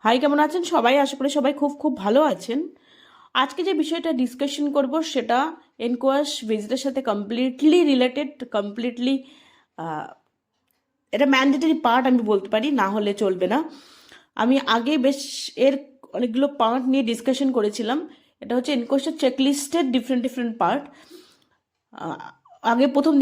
High, কেমন আছেন সবাই? আশা করি সবাই খুব খুব ভালো আছেন। আজকে যে বিষয়টা ডিসকাশন করব সেটা এনকোয়াশ ভিজিটের সাথে কমপ্লিটলি রিলেটেড, কমপ্লিটলি এটা ম্যান্ডেটরি পার্ট আমি বলতে পারি, না হলে চলবে না। আমি আগে বেশ এর অনেকগুলো পার্ট নিয়ে ডিসকাশন করেছিলাম। এটা হচ্ছে এনকোয়াশের চেকলিস্টের ডিফারেন্ট ডিফারেন্ট পার্ট। আগে প্রথম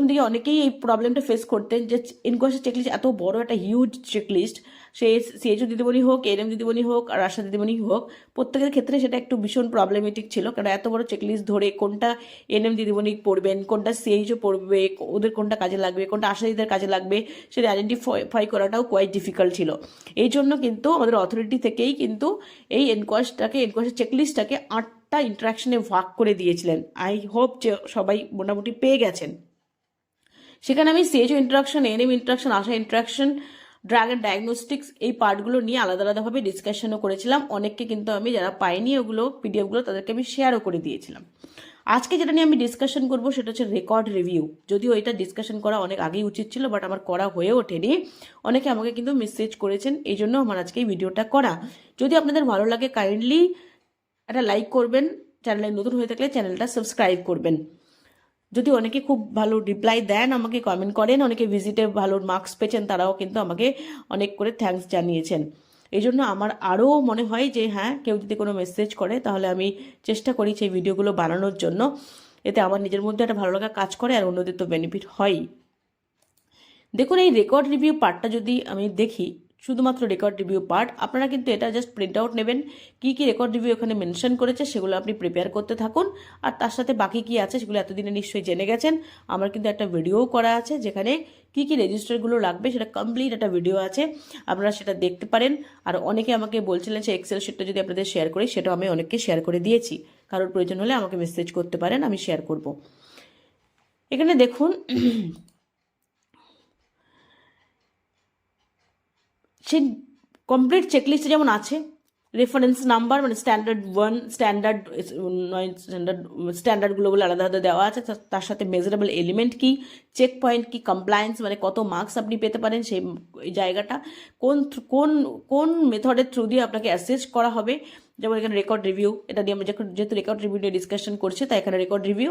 দিকে অনেকেই এই প্রবলেমটা ফেস করতেন যে ইনকোয়াসের চেকলিস্ট এত বড় একটা হিউজ চেকলিস্ট, সে সিএইচও দিদিমণি হোক, এনএম দিদিমণি হোক আর আশা দিদিমণি হোক, প্রত্যেকের ক্ষেত্রে সেটা একটু ভীষণ প্রবলেমেটিক ছিল। কারণ এত বড় চেকলিস্ট ধরে কোনটা এনএম দিদিমণি পড়বেন, কোনটা সিএইচও পড়বে, ওদের কোনটা কাজে লাগবে, কোনটা আশা দিদিদের কাজে লাগবে, সেটা আইডেন্টিফাই করাটাও কোয়াইট ডিফিকাল্ট ছিল। এই জন্য কিন্তু আমাদের অথরিটি থেকেই কিন্তু এই এনকোয়াসের চেকলিস্টটাকে ইন্টারাকশনে ভাগ করে দিয়েছিলেন। আই হোপ যে সবাই মোটামুটি পেয়ে গেছেন। সেখানে আমি CHO interaction, NM interaction, Asha interaction, drug and diagnostics এই পার্টগুলো নিয়ে আলাদা আলাদাভাবে ডিসকাশনও করেছিলাম। অনেককে কিন্তু আমি যারা পাইনি ওগুলো পিডিএফগুলো তাদেরকে আমি শেয়ারও করে দিয়েছিলাম। আজকে যেটা নিয়ে আমি ডিসকাশন করব সেটা হচ্ছে রেকর্ড রিভিউ। যদিও এটা ডিসকাশন করা অনেক আগেই উচিত ছিল, বাট আমার করা হয়ে ওঠেনি। অনেকে আমাকে কিন্তু মেসেজ করেছেন, এই জন্য আমার আজকে এই ভিডিওটা করা। যদি আপনাদের ভালো লাগে কাইন্ডলি একটা লাইক করবেন, চ্যানেলে নতুন হয়ে থাকলে চ্যানেলটা সাবস্ক্রাইব করবেন। যদি অনেকে খুব ভালো রিপ্লাই দেন, আমাকে কমেন্ট করেন, অনেকে ভিজিটে ভালো মার্কস পেয়েছেন, তারাও কিন্তু আমাকে অনেক করে থ্যাঙ্কস জানিয়েছেন। এই জন্য আমার আরও মনে হয় যে হ্যাঁ, কেউ যদি কোনো মেসেজ করে তাহলে আমি চেষ্টা করি সেই ভিডিওগুলো বানানোর জন্য। এতে আমার নিজের মধ্যে একটা ভালো লাগা কাজ করে আর অন্যদের তো বেনিফিট হয়ই। দেখুন, এই রেকর্ড রিভিউ পার্টটা যদি আমি দেখি, শুধুমাত্র রেকর্ড রিভিউ পার্ট, আপনারা কিন্তু এটা জাস্ট প্রিন্ট আউট নেবেন। কী কী রেকর্ড রিভিউ এখানে মেনশন করেছে সেগুলো আপনি প্রিপেয়ার করতে থাকুন। আর তার সাথে বাকি কী আছে সেগুলো এতদিনে নিশ্চয়ই জেনে গেছেন। আমার কিন্তু একটা ভিডিওও করা আছে যেখানে কী কী রেজিস্টারগুলো লাগবে সেটা কমপ্লিট একটা ভিডিও আছে, আপনারা সেটা দেখতে পারেন। আর অনেকে আমাকে বলছিলেন সেই এক্সেল শিটটা যদি আপনাদের শেয়ার করি, সেটাও আমি অনেককে শেয়ার করে দিয়েছি। কারোর প্রয়োজন হলে আমাকে মেসেজ করতে পারেন, আমি শেয়ার করব। এখানে দেখুন, সেই কমপ্লিট চেকলিস্টে যেমন আছে রেফারেন্স নাম্বার, মানে স্ট্যান্ডার্ড 1, স্ট্যান্ডার্ড 9, স্ট্যান্ডার্ডগুলো বলে আলাদা আলাদা দেওয়া আছে। তার সাথে মেজারেবল এলিমেন্ট কি, চেক পয়েন্ট কি, কমপ্লায়েন্স মানে কত মার্কস আপনি পেতে পারেন সেই জায়গাটা, কোন কোন কোন মেথডের থ্রু দিয়ে আপনাকে অ্যাসেস করা হবে। যেমন এখানে রেকর্ড রিভিউ, এটা দিয়ে আমি যেহেতু রেকর্ড রিভিউ নিয়ে ডিসকাশন করছি তাই এখানে রেকর্ড রিভিউ।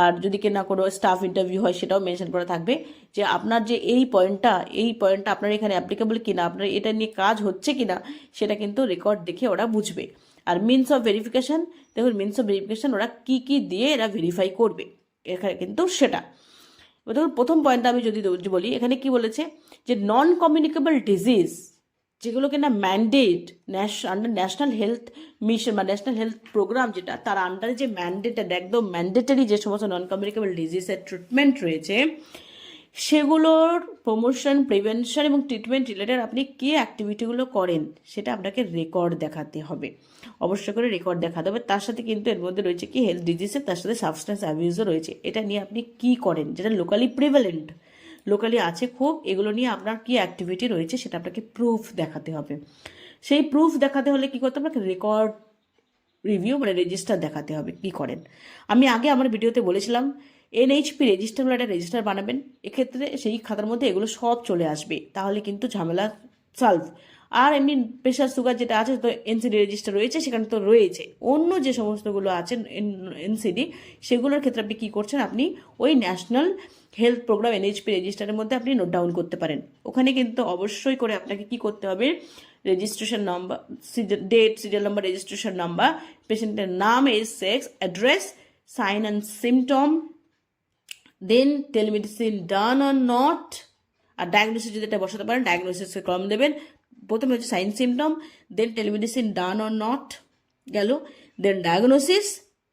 আর যদি কিনা কোনো স্টাফ ইন্টারভিউ হয় সেটাও মেনশন করা থাকবে যে আপনার যে এই পয়েন্টটা আপনার এখানে অ্যাপ্লিকেবল কিনা, আপনার এটা নিয়ে কাজ হচ্ছে কিনা, সেটা কিন্তু রেকর্ড দেখে ওরা বুঝবে। আর মিনস অফ ভেরিফিকেশন, দেখুন মিনস অফ ভেরিফিকেশন ওরা কী কী দিয়ে এরা ভেরিফাই করবে এখানে কিন্তু সেটা। দেখুন, প্রথম পয়েন্টটা আমি যদি বলি, এখানে কি বলেছে যে নন কমিউনিকেবল ডিজিজ যেগুলো কিনা mandate under national health mission বা ন্যাশনাল হেলথ প্রোগ্রাম, যেটা তার আন্ডারে যে ম্যান্ডেটেড, একদম ম্যান্ডেটারি যে সমস্ত নন কমিউনিকেবল ডিজিজের ট্রিটমেন্ট রয়েছে, সেগুলোর প্রমোশন, প্রিভেনশন এবং ট্রিটমেন্ট রিলেটেড আপনি কী অ্যাক্টিভিটিগুলো করেন সেটা আপনাকে রেকর্ড দেখাতে হবে। অবশ্যই করে রেকর্ড দেখাতে হবে। তার সাথে কিন্তু এর মধ্যে রয়েছে কি হেলথ ডিজিজের, তার সাথে সাবস্টেন্স অ্যাবিউজও রয়েছে। এটা নিয়ে আপনি কি করেন, যেটা লোকালি প্রিভ্যালেন্ট, লোকালি আছে খুব, এগুলো নিয়ে আপনার কি অ্যাক্টিভিটি রয়েছে সেটা আপনাকে প্রুফ দেখাতে হবে। সেই প্রুফ দেখাতে হলে কী করতে হবে, আপনাকে রেকর্ড রিভিউ মানে রেজিস্টার দেখাতে হবে কী করেন। আমি আগে আমার ভিডিওতে বলেছিলাম এনএইচপি রেজিস্টার বলে একটা রেজিস্টার বানাবেন। এক্ষেত্রে সেই খাতার মধ্যে এগুলো সব চলে আসবে, তাহলে কিন্তু ঝামেলা সলভ। আর এমনি প্রেশার সুগার যেটা আছে তো এনসিডি রেজিস্টার রয়েছে, সেখানে তো রয়েছে। অন্য যে সমস্তগুলো আছে এনসিডি, সেগুলোর ক্ষেত্রে আপনি কী করছেন, আপনি ওই ন্যাশনাল হেলথ প্রোগ্রাম এনএইচপি রেজিস্টারের মধ্যে আপনি নোট ডাউন করতে পারেন। ওখানে কিন্তু অবশ্যই করে আপনাকে কি করতে হবে, registration number, date, serial number, registration number, পেশেন্টের নাম, age, sex, address, sign and symptom, then telemedicine done or not. আর ডায়াগনোসিস যদি এটা বসাতে পারেন, ডায়াগনোসিসের কলম দেবেন। প্রথমে হচ্ছে sign symptom, then telemedicine done or not গেল, দেন ডায়াগনোসিস,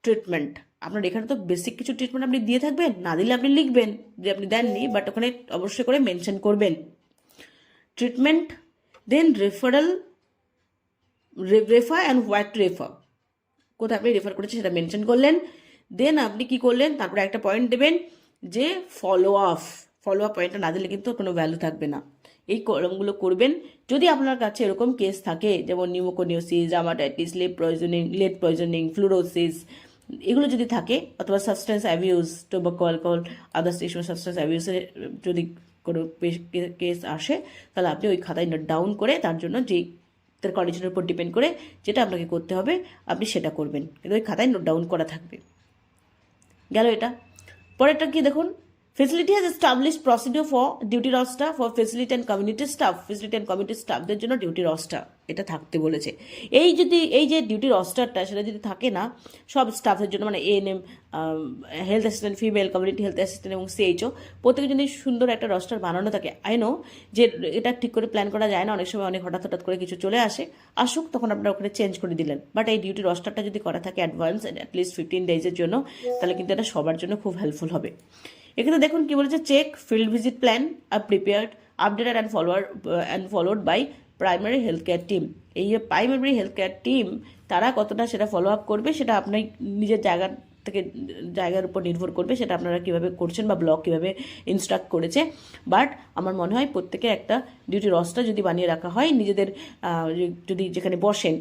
ট্রিটমেন্ট। আপনার এখানে তো বেসিক কিছু ট্রিটমেন্ট আপনি দিয়ে থাকবেন, না দিলে আপনি লিখবেন যে আপনি দেননি, বাট ওখানে অবশ্যই করে মেনশন করবেন treatment. Then refer and what to refer, কোথায় আপনি রেফার করেছেন সেটা মেনশন করলেন। দেন আপনি কি করলেন, তারপরে একটা পয়েন্ট দেবেন যে ফলো আপ পয়েন্টটা না দিলে কিন্তু কোনো ভ্যালু থাকবে না। এই কলমগুলো করবেন। যদি আপনার কাছে এরকম কেস থাকে যেমন pneumoconiosis, dermatitis, lead poisoning, fluorosis, এগুলো যদি থাকে, অথবা substance abuse, tobacco, alcohol, others এই সময় সাবস্টেন্স অ্যাবিউজের যদি কোনো কেস আসে, তাহলে আপনি ওই খাতায় নোট ডাউন করে তার জন্য যেই তার কন্ডিশনের উপর ডিপেন্ড করে যেটা আপনাকে করতে হবে আপনি সেটা করবেন, কিন্তু ওই খাতায় নোট ডাউন করা থাকবে। গেল এটা। পরেরটা কি দেখুন, facility has establish procedure for duty roster for facility and community staff, facility and community স্টাফদের জন্য ডিউটি রস্টার এটা থাকতে বলেছে। এই যে ডিউটি রস্টারটা সেটা যদি থাকে না সব স্টাফের জন্য, মানে ANM, health assistant, female community health assistant এবং সিএইচও, প্রত্যেকের জন্য সুন্দর একটা রস্টার বানানো থাকে। আই নো যে এটা ঠিক করে প্ল্যান করা যায় না, অনেক সময় অনেক হঠাৎ করে কিছু চলে আসুক তখন আপনারা ওখানে চেঞ্জ করে দিলেন, বাট এই ডিউটি রস্টারটা যদি করা থাকে অ্যাডভান্স অ্যাটলিস্ট 15 ডেজের জন্য, তাহলে কিন্তু এটা সবার জন্য খুব হেল্পফুল হবে। এখানে দেখুন কি বলেছে, check field visit plan are prepared, updated and followed by primary health care team. এই যে প্রাইমারি হেলথ কেয়ার টিম তারা কতটা সেটা ফলো আপ করবে সেটা আপনার নিজের জায়গার উপর নির্ভর করবে, সেটা আপনারা কীভাবে করছেন বা ব্লক কীভাবে ইনস্ট্রাক্ট করেছে। বাট আমার মনে হয় প্রত্যেকে একটা ডিউটি রস্টার যদি বানিয়ে রাখা হয়, নিজেদের যদি যেখানে বসেন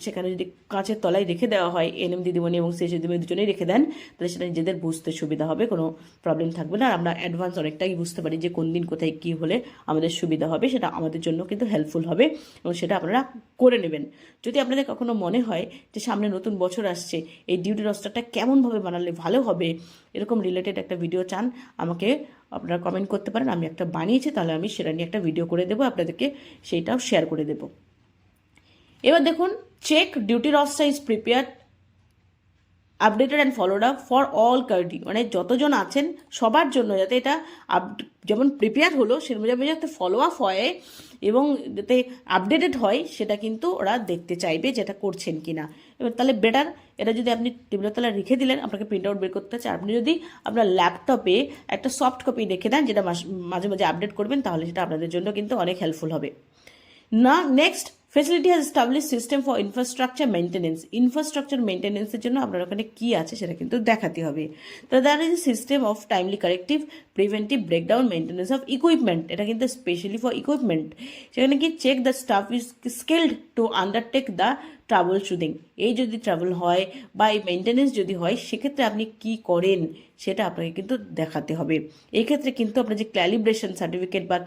সেখানে যদি কাঁচের তলায় রেখে দেওয়া হয়, এনএম দিদিমণি এবং সিএইচ দিদিমণি দুজনেই রেখে দেন, তাহলে সেটা নিজেদের বুঝতে সুবিধা হবে, কোনো প্রবলেম থাকবে না। আর আমরা অ্যাডভান্স অনেকটাই বুঝতে পারি যে কোন দিন কোথায় কী হলে আমাদের সুবিধা হবে, সেটা আমাদের জন্য কিন্তু হেল্পফুল হবে এবং সেটা আপনারা করে নেবেন। যদি আপনাদের কখনো মনে হয় যে সামনে নতুন বছর আসছে, এই ডিউটি রস্টারটা কেমনভাবে বানালে ভালো হবে, এরকম রিলেটেড একটা ভিডিও চান, আমাকে আপনারা কমেন্ট করতে পারেন। আমি একটা বানিয়েছি, তাহলে আমি সেটা নিয়ে একটা ভিডিও করে দেবো, আপনাদেরকে সেইটাও শেয়ার করে দেবো। এবার দেখুন, check duty roster is prepared, updated and followed up for all কার্ডি, মানে যতজন আছেন সবার জন্য যাতে এটা যেমন প্রিপেয়ার হলো সেরকম যাতে ফলো আপ হয় এবং যাতে আপডেটেড হয়, সেটা কিন্তু ওরা দেখতে চাইবে যেটা করছেন কি না। এবার তাহলে বেটার, এটা যদি আপনি টেবিলের তলায় রেখে দিলেন, আপনাকে প্রিন্ট আউট বের করতে হচ্ছে, আপনি যদি আপনার ল্যাপটপে একটা সফট কপি রেখে দেন যেটা মাঝে মাঝে আপডেট করবেন, তাহলে সেটা আপনাদের জন্য কিন্তু অনেক হেল্পফুল হবে। না next, facility has establish system for infrastructure maintenance, infrastructure মেনটেন্যান্সের জন্য আপনার ওখানে কী আছে সেটা কিন্তু দেখাতে হবে। তো that is system of timely corrective preventive breakdown maintenance of equipment, এটা কিন্তু স্পেশালি ফর ইকুইপমেন্ট। সেখানে কি check the staff is skilled to undertake the troubleshooting, এই যদি ট্রাভেল হয় বা এই মেনটেন্যান্স যদি হয় সেক্ষেত্রে আপনি কি করেন সেটা আপনাকে কিন্তু দেখাতে হবে। এই ক্ষেত্রে কিন্তু আপনার যে ক্যালিব্রেশন সার্টিফিকেট বা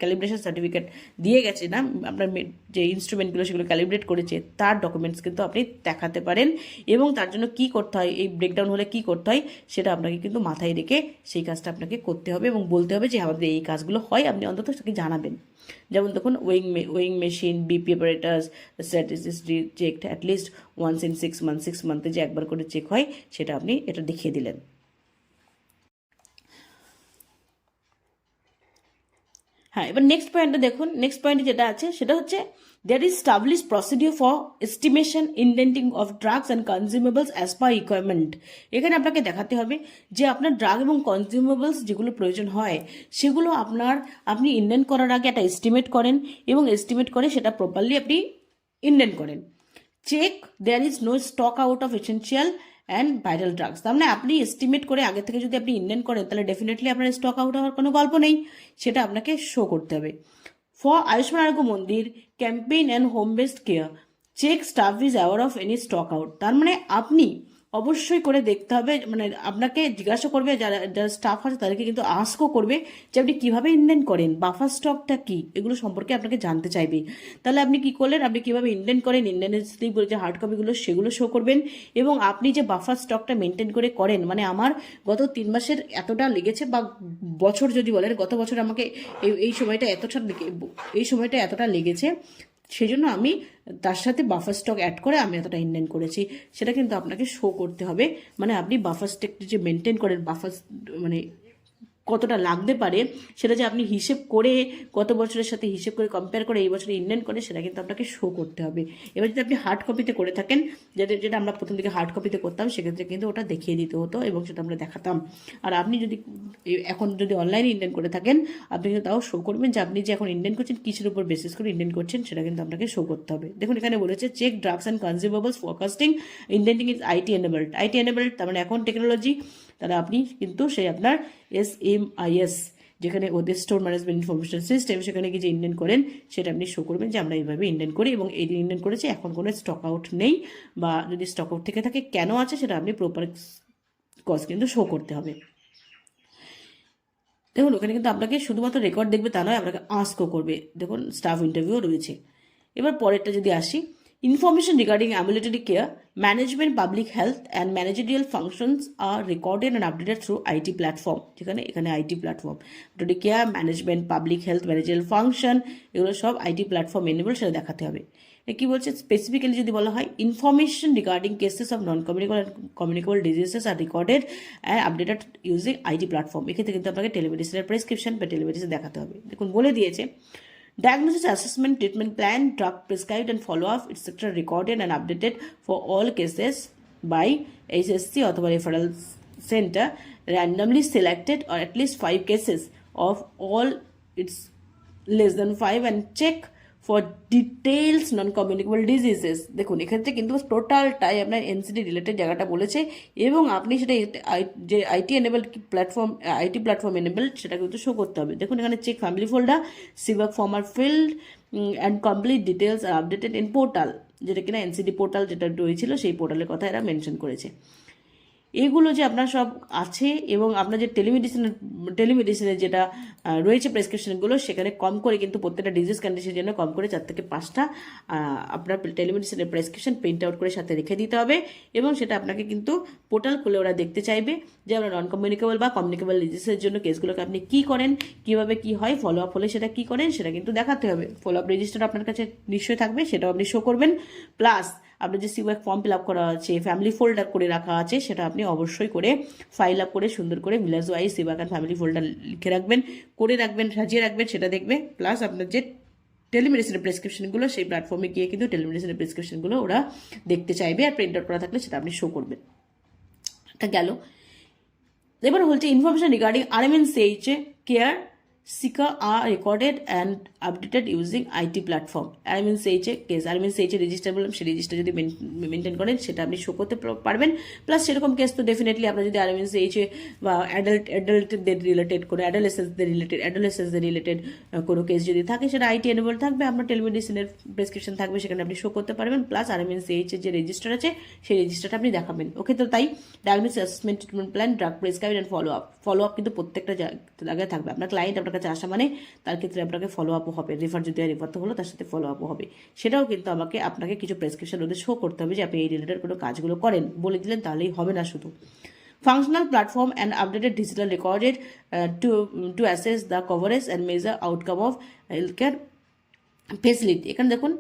ক্যালিব্রেশন সার্টিফিকেট দিয়ে গেছে না, আপনার যে ইনস্ট্রুমেন্টগুলো সেগুলো ক্যালিব্রেট করেছে তার ডকুমেন্টস কিন্তু আপনি দেখাতে পারেন, এবং তার জন্য কি করতে হয়, এই ব্রেকডাউন হলে কি করতে হয় সেটা আপনাকে কিন্তু মাথায় রেখে সেই কাজটা আপনাকে করতে হবে এবং বলতে হবে যে আমাদের এই কাজগুলো হয়, আপনি অন্তত তাকে জানাবেন। যেমন দেখুন, weighing machine, BP operators, statistics checked at least once in 6 মান্থে যে একবার করে চেক হয় সেটা আপনি এটা দেখিয়ে দিলেন। হ্যাঁ, এবার নেক্সট পয়েন্টটা দেখুন, নেক্সট পয়েন্টে যেটা আছে সেটা হচ্ছে there is established procedure for estimation indenting of drugs and consumables as per requirement। এখানে আপনাকে দেখাতে হবে যে আপনার ড্রাগ এবং কনজিউমেবলস যেগুলো প্রয়োজন হয় সেগুলো আপনি ইন্ডেন্ট করার আগে একটা এস্টিমেট করেন এবং এস্টিমেট করে সেটা প্রপারলি আপনি ইন্ডেন্ট করেন। Check there is no stock out of essential and vital drugs, তার মানে আপনি এস্টিমেট করে আগে থেকে যদি আপনি ইন্ডেন্ট করেন তাহলে ডেফিনেটলি আপনার স্টক আউট হওয়ার কোনো গল্প নেই, সেটা আপনাকে শো করতে হবে। For Ayushman Arogya Mandir campaign and home based care, check staff is aware of any stock out, তার মানে আপনি অবশ্যই করে দেখতে হবে, মানে আপনাকে জিজ্ঞাসা করবে যারা স্টাফ আছে তাদেরকে কিন্তু আস্কও করবে যে আপনি কীভাবে ইন্ডেন্ট করেন, বাফার স্টকটা কী, এগুলো সম্পর্কে আপনাকে জানতে চাইবে। তাহলে আপনি কী করলেন, আপনি কীভাবে ইন্ডেন্ট করেন, ইন্ডেন্টের যে হার্ড কপিগুলো সেগুলো শো করবেন, এবং আপনি যে বাফার স্টকটা মেনটেন করে করেন, মানে আমার গত 3 মাসের এতটা লেগেছে, বা বছর যদি বলেন গত বছর আমাকে এই সময়টা এতটা লেগেছে, সেই জন্য আমি তার সাথে বাফার স্টক অ্যাড করে আমি এতটা ইন্ডেন্ট করেছি, সেটা কিন্তু আপনাকে শো করতে হবে। মানে আপনি বাফার স্টকটি যে মেনটেন করেন, বাফার মানে কতটা লাগতে পারে সেটা যে আপনি হিসেব করে গত বছরের সাথে হিসেব করে কম্পেয়ার করে এই বছরে ইন্ডেন্ট করে সেটা কিন্তু আপনাকে শো করতে হবে। এবার যদি আপনি হার্ড কপিতে করে থাকেন, যেটা আমরা প্রথম দিকে হার্ড কপিতে করতাম, সেক্ষেত্রে কিন্তু ওটা দেখিয়ে দিতে হতো এবং সেটা আমরা দেখাতাম। আর আপনি যদি এখন যদি অনলাইনে ইন্ডেন্ট করে থাকেন, আপনি কিন্তু তাও শো করবেন যে আপনি যে এখন ইন্ডেন্ট করছেন কিসের উপর বেসিস করে ইন্ডেন্ট করছেন, সেটা কিন্তু আপনাকে শো করতে হবে। দেখুন এখানে বলেছে check drugs and consumables forecasting indenting is IT enabled, তার মানে এখন টেকনোলজি, তাহলে আপনি কিন্তু সেই আপনার SMIS যেখানে ওদের স্টোর ম্যানেজমেন্ট ইনফরমেশন সিস্টেম, সেখানে গিয়ে যে ইন্ডেন্ট করেন সেটা আপনি শো করবেন যে আমরা এইভাবে ইন্ডেন্ট করি এবং এই ইন্ডেন্ট করেছি, এখন কোনো স্টক আউট নেই, বা যদি স্টক আউট থেকে থাকে কেন আছে সেটা আপনি প্রপার কজ কিন্তু শো করতে হবে। দেখুন ওখানে কিন্তু আপনাকে শুধুমাত্র রেকর্ড দেখবে তা নয়, আপনাকে আস্কও করবে। দেখুন স্টাফ ইন্টারভিউ রয়েছে। এবার পরেরটা যদি আসি, information regarding ambulatory care management public health and managerial functions are recorded and updated through IT platform, যেখানে এখানে IT platform ambulatory care management public health managerial function এগুলো সব আইটি প্ল্যাটফর্ম এনেবল, সেটা দেখাতে হবে। কি বলছে স্পেসিফিক্যালি যদি বলা হয়, information regarding cases of non communicable diseases are recorded and updated using IT platform. এক্ষেত্রে কিন্তু আপনাকে টেলিমেডিসিনের প্রেসক্রিপশন বা টেলিমেডিসিন দেখাতে হবে। দেখুন বলে দিয়েছে, diagnosis, assessment, treatment plan, drug prescribed and follow-up, etc. recorded and updated for all cases by HSC অথবা referral center, randomly selected or at least 5 cases of all its less than 5 and check for details non-communicable diseases। দেখুন এক্ষেত্রে কিন্তু টোটালটাই আপনার NCD related জায়গাটা বলেছে, এবং আপনি সেটা যে IT enable platform, IT platform enable সেটা কিন্তু শো করতে হবে। দেখুন এখানে চেক ফ্যামিলি ফোল্ডার, সিভাক form are filled and complete details are updated in portal, যেটা কিনা এনসিডি পোর্টাল যেটা রয়েছিল সেই পোর্টালের কথা এরা মেনশন করেছে। এগুলো যে আপনার সব আছে, এবং আপনার যে টেলিমেডিসিনের যেটা রয়েছে প্রেসক্রিপশনগুলো, সেখানে কম করে কিন্তু প্রত্যেকটা ডিজিজ কন্ডিশনের জন্য কম করে 4 থেকে 5টা আপনার টেলিমেডিসিনের প্রেসক্রিপশন প্রিন্ট আউট করে সাথে রেখে দিতে হবে, এবং সেটা আপনাকে কিন্তু পোর্টাল খুলে ওরা দেখতে চাইবে যে আমরা নন কমিউনিকেবল বা কমিউনিকেবল ডিজিজের জন্য কেসগুলোকে আপনি কী করেন, কীভাবে কী হয়, ফলো আপ হলে সেটা কী করেন সেটা কিন্তু দেখাতে হবে। ফলো আপ রেজিস্টার আপনার কাছে নিশ্চয়ই থাকবে, সেটাও আপনি শো করবেন। প্লাস আপনার যে সিওয়াক ফর্ম ফিল আপ করা আছে, ফ্যামিলি ফোল্ডার করে রাখা আছে, সেটা আপনি অবশ্যই করে ফাইল আপ করে সুন্দর করে ভিলেজ ওয়াইজ সিওয়াক অ্যান্ড ফ্যামিলি ফোল্ডার লিখে রাখবেন, করে রাখবেন, সাজিয়ে রাখবেন, সেটা দেখবে। প্লাস আপনার যে টেলিমেডিসিনের প্রেসক্রিপশনগুলো, সেই প্ল্যাটফর্মে গিয়ে কিন্তু টেলিমেডিসিনের প্রেসক্রিপশনগুলো ওরা দেখতে চাইবে, আর প্রিন্ট আউট করা থাকলে সেটা আপনি শো করবেন। এটা গেল। এবার হচ্ছে ইনফরমেশন রিগার্ডিং RMNCH কেয়ার সিকা are recorded and updated using IT platform. RMNCH case, RMNCH register বললাম, সেই রেজিস্টার যদি মেনটেন করেন সেটা আপনি শো করতে পারবেন। প্লাস সেরকম কেস তো ডেফিনেটলি আপনার যদি RMNCH বা অ্যাডাল্টদের রিলেটেড কোনো অ্যাডোলেসেন্সদের রিলেটেড কোনো কেস যদি থাকে, সেটা আইটি এনেবল থাকবে, আপনার টেলিমেডিসিনের প্রেসক্রিপশন থাকবে, সেখানে আপনি শো করতে পারবেন। প্লাস RMNCH যে রেজিস্টার আছে সেই রেজিস্টারটা আপনি দেখাবেন। ওকে, তো তাই diagnosis, assessment, treatment plan, drug prescribe and follow up কিন্তু প্রত্যেকটা জায়গায় থাকবে। আপনার ক্লায়েন্ট আপনার কাছে আসা মানে তার ক্ষেত্রে আপনাকে ফলো আপও হবে, রেফার যদি রেফার তো হলো, তার সাথে ফলো আপও হবে। সেটাও কিন্তু আপনাকে কিছু প্রেসক্রিপশন ওদের শো করতে হবে যে আপনি এই রিলেটেড কোনো কাজগুলো করেন, বলে দিলেন তাহলেই হবে না শুধু। Functional platform and updated digital recorded to assess the coverage and measure outcome of healthcare facility। এখানে দেখুন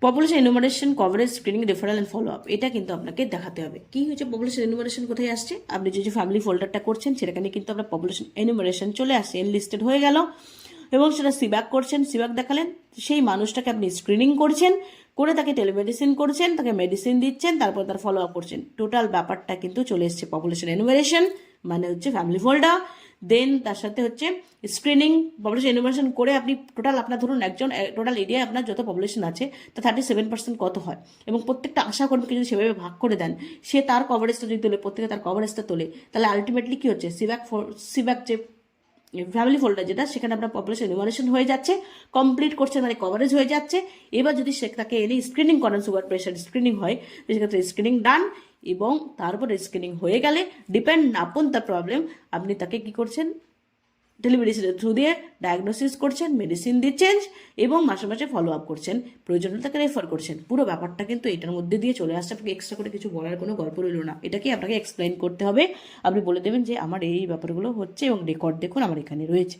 population enumeration, coverage, screening, referral and follow up, এটা কিন্তু আপনাকে দেখাতে হবে। কি হচ্ছে পপুলেশন এনুমারেশন কোথায় আসছে, আপনি যে ফ্যামিলি ফোল্ডারটা করছেন সেখানে কিন্তু আপনার পপুলেশন এনুমারেশন চলে আসছে, এনলিস্টেড হয়ে গেল, এবং সেটা সিব্যাক করছেন, সিব্যাক দেখালেন, সেই মানুষটাকে আপনি স্ক্রিনিং করছেন, করে তাকে টেলিমেডিসিন করছেন, তাকে মেডিসিন দিচ্ছেন, তারপর তার ফলো আপ করছেন। টোটাল ব্যাপারটা কিন্তু চলে এসছে পপুলেশন এনুমারেশন, মানে হচ্ছে ফ্যামিলি ফোল্ডার। দেন তার সাথে হচ্ছে স্ক্রিনিং, পপুলেশন এনুমারেশন করে আপনি টোটাল আপনার ধরুন একজন টোটাল এরিয়ায় আপনার যত পপুলেশন আছে তা 37% কত হয়, এবং প্রত্যেকটা আশাকর্মীকে যদি সেভাবে ভাগ করে দেন, সে তার কভারেজটা যদি তোলে, প্রত্যেকে তার কভারেজটা তোলে, তাহলে আলটিমেটলি কী হচ্ছে, সিব্যাক যে ফ্যামিলি ফোল্ডার যেটা, সেখানে আপনার পপুলেশন এনুমারেশন হয়ে যাচ্ছে, কমপ্লিট করছে, মানে কভারেজ হয়ে যাচ্ছে। এবার যদি তাকে এনে স্ক্রিনিং করেন, সুগার প্রেশার স্ক্রিনিং হয়, সেক্ষেত্রে স্ক্রিনিং ডান, এবং তারপরে স্ক্রিনিং হয়ে গেলে ডিপেন্ড আপন দ্য প্রবলেম আপনি তাকে কী করছেন, টেলিমেডিসিনের থ্রু দিয়ে ডায়াগনোসিস করছেন, মেডিসিন দিচ্ছেন, এবং মাসে মাসে ফলো আপ করছেন, প্রয়োজন হলে তাকে রেফার করছেন। পুরো ব্যাপারটা কিন্তু এটার মধ্যে দিয়ে চলে আসছে, আপনাকে এক্সট্রা করে কিছু বলার কোনো গল্প রইল না, এটাকে আপনাকে এক্সপ্লেইন করতে হবে। আপনি বলে দেবেন যে আমার এই ব্যাপারগুলো হচ্ছে, এবং রেকর্ড দেখুন আমার এখানে রয়েছে।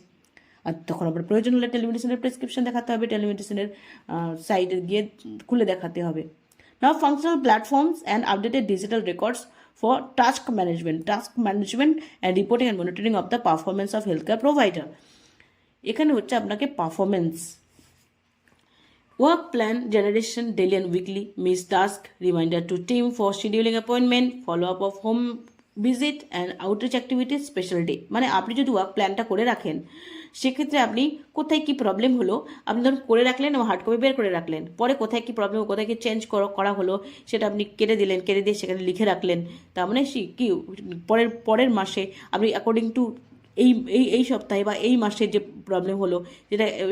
আর তখন আবার প্রয়োজন হলে টেলিমেডিসিনের প্রেসক্রিপশন দেখাতে হবে, টেলিমেডিসিনের সাইটে গিয়ে খুলে দেখাতে হবে। Now functional platforms and updated digital records for task management and reporting and monitoring of the performance of healthcare provider। এখানে হচ্ছে আপনাকে performance, work plan generation, daily and weekly miss task, reminder to team for scheduling appointment, follow up of home visit and outreach activities, special day। মানে আপনি যদি work প্ল্যানটা করে রাখেন, সেক্ষেত্রে আপনি কোথায় কি প্রবলেম হলো আপনি ধরুন করে রাখলেন এবং হার্ড কপি বের করে রাখলেন, পরে কোথায় কি প্রবলেম, কোথায় কি চেঞ্জ করা হলো সেটা আপনি কেটে দিলেন, কেটে দিয়ে সেখানে লিখে রাখলেন। তার মানে কি পরের মাসে আপনি অ্যাকর্ডিং টু এই সপ্তাহে বা এই মাসের যে প্রবলেম হলো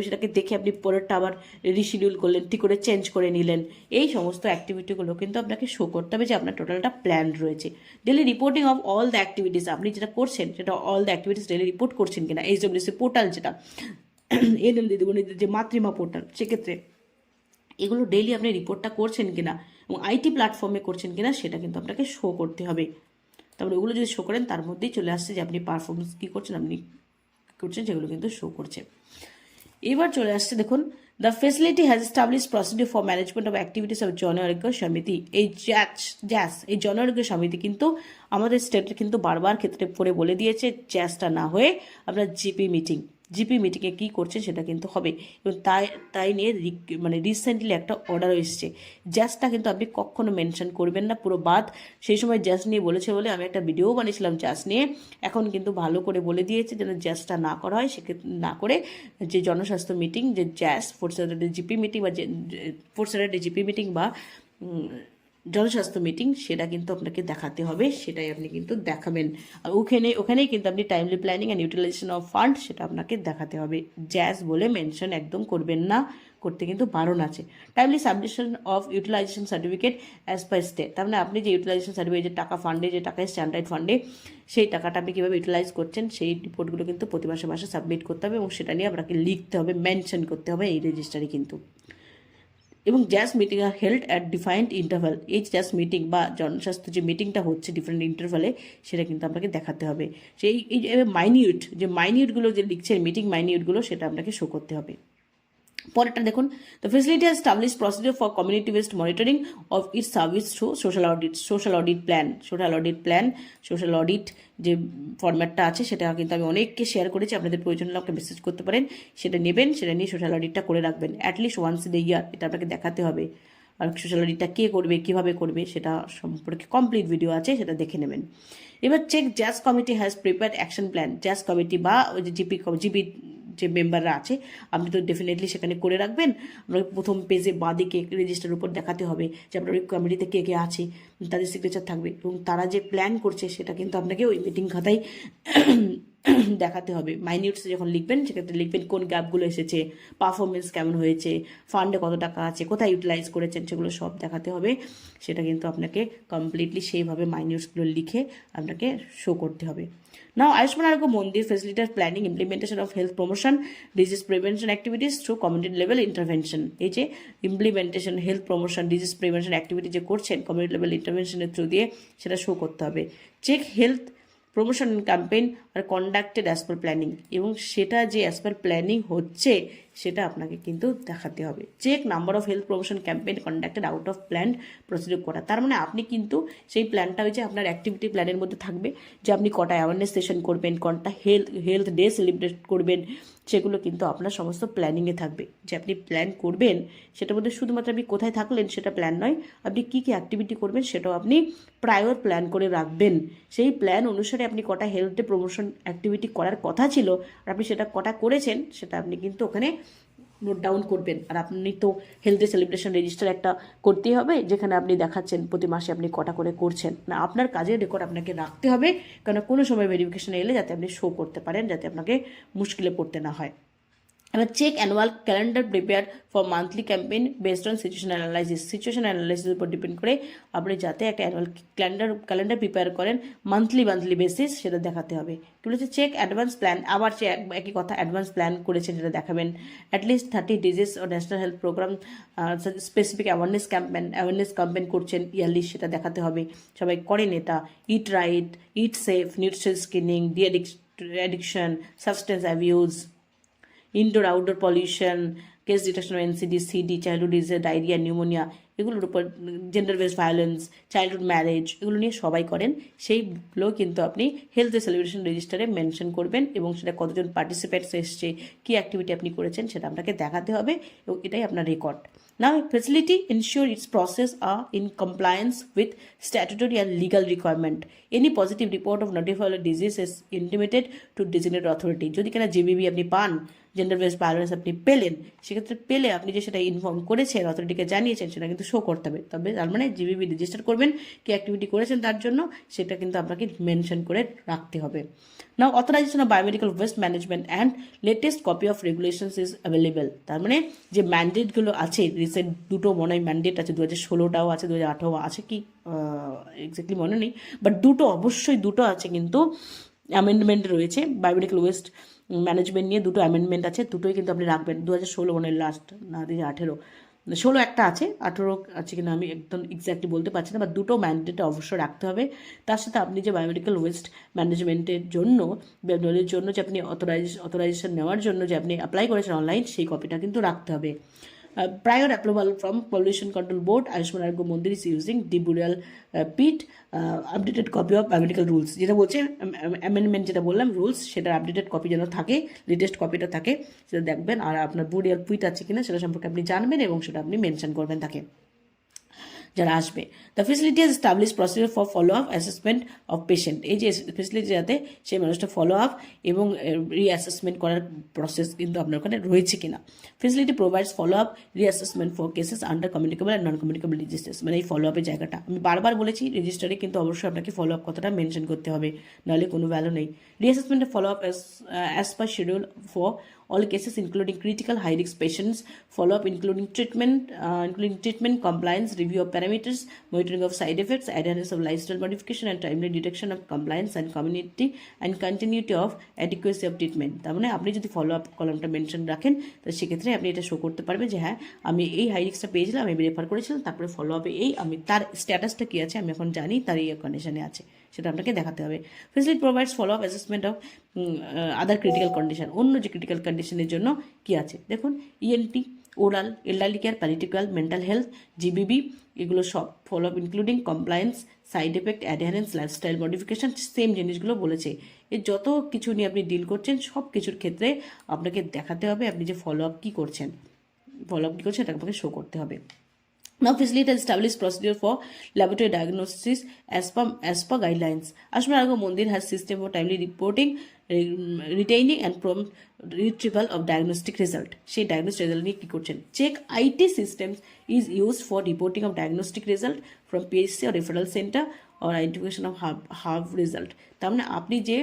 সেটাকে দেখে আপনি পরেরটা আবার রিশিডিউল করলেন, ঠিক করে চেঞ্জ করে নিলেন। এই সমস্ত অ্যাক্টিভিটিগুলো কিন্তু আপনাকে শো করতে হবে যে আপনার টোটালটা প্ল্যান রয়েছে। Daily reporting of all the activities, আপনি যেটা করছেন সেটা all the activities daily report করছেন কিনা, HWC পোর্টাল যেটা এনএম দিদিমণিদের যে মাতৃমা পোর্টাল, সেক্ষেত্রে এগুলো ডেইলি আপনি রিপোর্টটা করছেন কিনা এবং আইটি প্ল্যাটফর্মে করছেন কিনা সেটা কিন্তু আপনাকে শো করতে হবে। তারপরে ওগুলো যদি শো করেন তার মধ্যেই চলে আসছে যে আপনি পারফরমেন্স কী করছেন, আপনি করছেন, সেগুলো কিন্তু শো করছে। এবার চলে আসছে দেখুন, the facility has establish procedure for management of activities of Jan Arogya Samiti. এই জ্যাস এই জন আরোগ্য সমিতি কিন্তু আমাদের স্টেটের কিন্তু বারবার ক্ষেত্রে করে বলে দিয়েছে, জ্যাসটা না হয়ে আপনার জিপি মিটিংয়ে কী করছে সেটা কিন্তু হবে। এবং তাই নিয়ে মানে রিসেন্টলি একটা অর্ডার এসছে, জ্যাসটা কিন্তু আপনি কখনো মেনশন করবেন না, পুরো বাদ। সেই সময় জ্যাস নিয়ে বলেছে বলে আমি একটা ভিডিও বানিয়েছিলাম জ্যাস নিয়ে, এখন কিন্তু ভালো করে বলে দিয়েছে যেন জ্যাসটা না করা হয়। সেক্ষেত্রে না করে যে জনস্বাস্থ্য মিটিং, যে জ্যাস ফোর্থ স্যাটারডে জিপি মিটিং বা ফোর্থ স্যাটারডে জিপি মিটিং বা জনস্বাস্থ্য মিটিং, সেটা কিন্তু আপনাকে দেখাতে হবে, সেটাই আপনি কিন্তু দেখাবেন। আর ওখানেই কিন্তু আপনি timely planning and utilization of fund সেটা আপনাকে দেখাতে হবে। জ্যাস বলে মেনশন একদম করবেন না, করতে কিন্তু বারণ আছে। Timely submission of utilization certificate as per state, তার মানে আপনি যে ইউটিলাইজেশন সার্টিফিকেট, যে টাকা ফান্ডে, যে টাকা স্ট্যান্ডার্ড ফান্ডে, সেই টাকাটা আপনি কীভাবে ইউটিলাইজ করছেন সেই রিপোর্টগুলো কিন্তু প্রতি মাসে সাবমিট করতে হবে এবং সেটা নিয়ে আপনাকে লিখতে হবে, মেনশন করতে হবে এই রেজিস্টারে কিন্তু। এবং JAS meeting are held at defined interval, এই জ্যাস মিটিং বা জনস্বাস্থ্য যে মিটিংটা হচ্ছে ডিফারেন্ট ইন্টারভালে, সেটা কিন্তু আপনাকে দেখাতে হবে। সেই এই মাইনিউটগুলো যে লিখছেন, মিটিং মাইনিউটগুলো, সেটা আপনাকে শো করতে হবে। পরেরটা দেখুন, the facility has establish procedure for community based monitoring of its service through social audit যে ফরম্যাটটা আছে সেটা কিন্তু আমি অনেককে শেয়ার করেছি, আপনাদের প্রয়োজন হলে আমাকে মেসেজ করতে পারেন, সেটা নেবেন, সেটা নিয়ে সোশ্যাল অডিটটা করে রাখবেন at least once in the year, এটা আপনাকে দেখাতে হবে। আর সোশ্যাল অডিটটা কে করবে, কীভাবে করবে, সেটা সম্পর্কে কমপ্লিট ভিডিও আছে, সেটা দেখে নেবেন। এবার check JAS committee has prepared action plan, JAS committee বা ওই যে জিপি যে মেম্বাররা আছে, আপনি তো ডেফিনেটলি সেখানে করে রাখবেন। আপনাকে প্রথম পেজে বাঁদিকে রেজিস্টারের উপর দেখাতে হবে যে আপনার ওই কমিটিতে কে কে আছে, তাদের সিগনেচার থাকবে এবং তারা যে প্ল্যান করছে সেটা কিন্তু আপনাকে ওই মিটিং খাতায় দেখাতে হবে। মাইনিউটসে যখন লিখবেন সেক্ষেত্রে লিখবেন কোন গ্যাপগুলো এসেছে, পারফরমেন্স কেমন হয়েছে, ফান্ডে কত টাকা আছে, কোথায় ইউটিলাইজ করেছেন, সেগুলো সব দেখাতে হবে। সেটা কিন্তু আপনাকে কমপ্লিটলি সেইভাবে মাইনিউটসগুলো লিখে আপনাকে শো করতে হবে। Now, Ayushman Arogya Mondir facilitates planning, implementation of health promotion, disease prevention activities through community level intervention. এই যে implementation, health promotion, disease prevention activity যে করছেন কমিউনিটি লেভেল ইন্টারভেনশনের থ্রু দিয়ে, সেটা শো করতে হবে। চেক হেলথ প্রমোশন ক্যাম্পেইন আর conducted as per planning, এবং সেটা যে অ্যাজ পার প্ল্যানিং হচ্ছে সেটা আপনাকে কিন্তু দেখাতে হবে। Check number of health promotion campaign conducted out of plan procedure করা, তার মানে আপনি কিন্তু সেই প্ল্যানটা হচ্ছে আপনার অ্যাক্টিভিটি প্ল্যানের মধ্যে থাকবে যে আপনি কটা অ্যাওয়ারনেস সেশন করবেন, কটা হেলথ ডে সেলিব্রেট করবেন, সেগুলো কিন্তু আপনার সমস্ত প্ল্যানিংয়ে থাকবে। যে আপনি প্ল্যান করবেন সেটার মধ্যে শুধুমাত্র আপনি কোথায় থাকলেন সেটা প্ল্যান নয়, আপনি কী কী অ্যাক্টিভিটি করবেন সেটাও আপনি প্রায়র প্ল্যান করে রাখবেন। সেই প্ল্যান অনুসারে আপনি কটা হেলথ ডে প্রমোশন অ্যাক্টিভিটি করার কথা ছিল আর আপনি সেটা কটা করেছেন সেটা আপনি কিন্তু ওখানে নোট ডাউন করবেন। আর আপনি তো হেলথ ডে সেলিব্রেশন রেজিস্টার একটা করতেই হবে, যেখানে আপনি দেখাচ্ছেন প্রতি মাসে আপনি কটা করে করছেন। না, আপনার কাজের রেকর্ড আপনাকে রাখতে হবে, কারণ কোনো সময় ভেরিফিকেশনে এলে যাতে আপনি শো করতে পারেন, যাতে আপনাকে মুশকিলে পড়তে না হয়। এবার check annual calendar prepare for monthly campaign based on situation অ্যানালাইসিসের উপর ডিপেন্ড করে আপনি যাতে একটা অ্যানুয়াল ক্যালেন্ডার প্রিপেয়ার করেন মান্থলি বেসিস, সেটা দেখাতে হবে। কি বলেছে, চেক অ্যাডভান্স প্ল্যান, আবার একই কথা, অ্যাডভান্স প্ল্যান করেছেন সেটা দেখাবেন। অ্যাটলিস্ট 30 ডিজিজ ও national health programme specific awareness campaign করছেন ইয়ারলি, সেটা দেখাতে হবে। সবাই করেন এটা, eat right, eat safe, nutrition screening, deaddiction, substance abuse, indoor outdoor pollution, case detection, NCD, CD, childhood disease, diarrhoea, pneumonia, এগুলোর উপর gender based violence, childhood marriage, এগুলো নিয়ে সবাই করেন। সেইগুলো কিন্তু আপনি হেলথ সেলিব্রেশন রেজিস্টারে মেনশন করবেন এবং সেটা কতজন পার্টিসিপেন্টস এসছে, কী অ্যাক্টিভিটি আপনি করেছেন সেটা আপনাকে দেখাতে হবে এবং এটাই আপনার record. Now, facility ensure its process are in compliance with statutory and legal requirement. Any positive report of notifiable disease is intimated to designated authority. যদি কিনা জিবিবি আপনি পান, জেন্ডার বেসড ভায়োলেন্স আপনি পেলেন, সেক্ষেত্রে পেলে আপনি যে সেটা ইনফর্ম করেছেন, অথরিটিকে জানিয়েছেন, সেটা কিন্তু শো করতে হবে। তবে তার মানে জিবিবি রেজিস্টার করবেন, কি অ্যাক্টিভিটি করেছেন তার জন্য, সেটা কিন্তু আপনাকে মেনশন করে রাখতে হবে। Now authorisation of biomedical waste management and latest copy of regulations is available. তার মানে যে ম্যান্ডেটগুলো আছে, রিসেন্ট দুটো মনে হয় ম্যান্ডেট আছে, 2016টাও আছে, 2018 আছে কি এক্স্যাক্টলি মনে নেই, বাট দুটো অবশ্যই দুটো আছে কিন্তু অ্যামেন্ডমেন্ট রয়েছে বায়োমেডিক্যাল ওয়েস্ট ম্যানেজমেন্ট নিয়ে দুটো অ্যামেন্ডমেন্ট আছে, দুটোই কিন্তু আপনি রাখবেন। 2016 মানে লাস্ট, না 2018, 16 একটা আছে, 18 আছে কিনা আমি একদম এক্স্যাক্টলি বলতে পারছি না, বা দুটো ম্যান্ডেট অবশ্যই রাখতে হবে। তার সাথে আপনি যে বায়োমেডিক্যাল ওয়েস্ট ম্যানেজমেন্টের জন্য যে আপনি অথরাইজেশন নেওয়ার জন্য যে আপনি অ্যাপ্লাই করেছেন অনলাইন, সেই কপিটা কিন্তু রাখতে হবে। Prior approval from Pollution Control Board, Ayushman Argo Mandir is using Diburial PIT, updated copy of biomedical rules, যেটা বলছে অ্যামেন্ডমেন্ট যেটা বললাম রুলস, সেটার আপডেটেড কপি যেন থাকে, লেটেস্ট কপিটা থাকে, সেটা দেখবেন। আর আপনার বুরিয়াল পিট আছে কিনা সেটা সম্পর্কে আপনি জানবেন এবং সেটা আপনি মেনশন করবেন তাকে যারা আসবে। The facility has establish procedure for follow up assessment of patient, এই যে ফেসিলিটি যাতে সেই মানুষটা ফলো আপ এবং রিঅ্যাসেসমেন্ট করার প্রসেস কিন্তু আপনার ওখানে রয়েছে কিনা। Facility provides follow up reassessment for cases under communicable and non communicable diseases, মানে এই ফলো আপের জায়গাটা আমি বারবার বলেছি, রেজিস্টারে কিন্তু অবশ্যই আপনাকে ফলো আপ কথাটা মেনশন করতে হবে, নাহলে কোনো ভ্যালু নেই। Reassessment follow up as per schedule for all cases including critical high risk patients, follow up including treatment compliance, review of parameters, monitoring of side effects, adherence of lifestyle modification and timely detection of compliance and community and continuity of adequacy of treatment। তার মানে আপনি যদি follow up কলামটা mention রাখেন তো সেক্ষেত্রে আপনি এটা show করতে পারবেন যে হ্যাঁ আমি এই হাই রিস্কটা পেয়েছিলাম, আমি রেফার করেছিলাম, তারপরে ফলো আপে এই আমি তার স্ট্যাটাসটা কী আছে আমি এখন জানি, তার এই কন্ডিশনে আছে, সেটা আপনাকে দেখাতে হবে। Facility provides follow up assessment of other critical condition, অন্য যে ক্রিটিক্যাল কন্ডিশনের জন্য কী আছে দেখুন, ENT, oral, elderly care, palliative, mental health, GBB, এগুলো সব follow up including compliance, side effect, adherence, lifestyle modification, same জিনিসগুলো বলেছে। এর যত কিছু নিয়ে আপনি ডিল করছেন সব কিছুর ক্ষেত্রে আপনাকে দেখাতে হবে আপনি যে ফলো আপ কী করছেন, এটা আপনাকে শো করতে হবে। Now, facility has established procedure for laboratory diagnosis as per guidelines. Ayushman Argo Mandir has system for timely reporting, retaining and prompt retrieval of diagnostic result. সেই diagnostic result নিয়ে কী করছেন? Check IT systems is used for reporting of diagnostic result from PHC or referral center or identification of hub result. তার মানে আপনি যে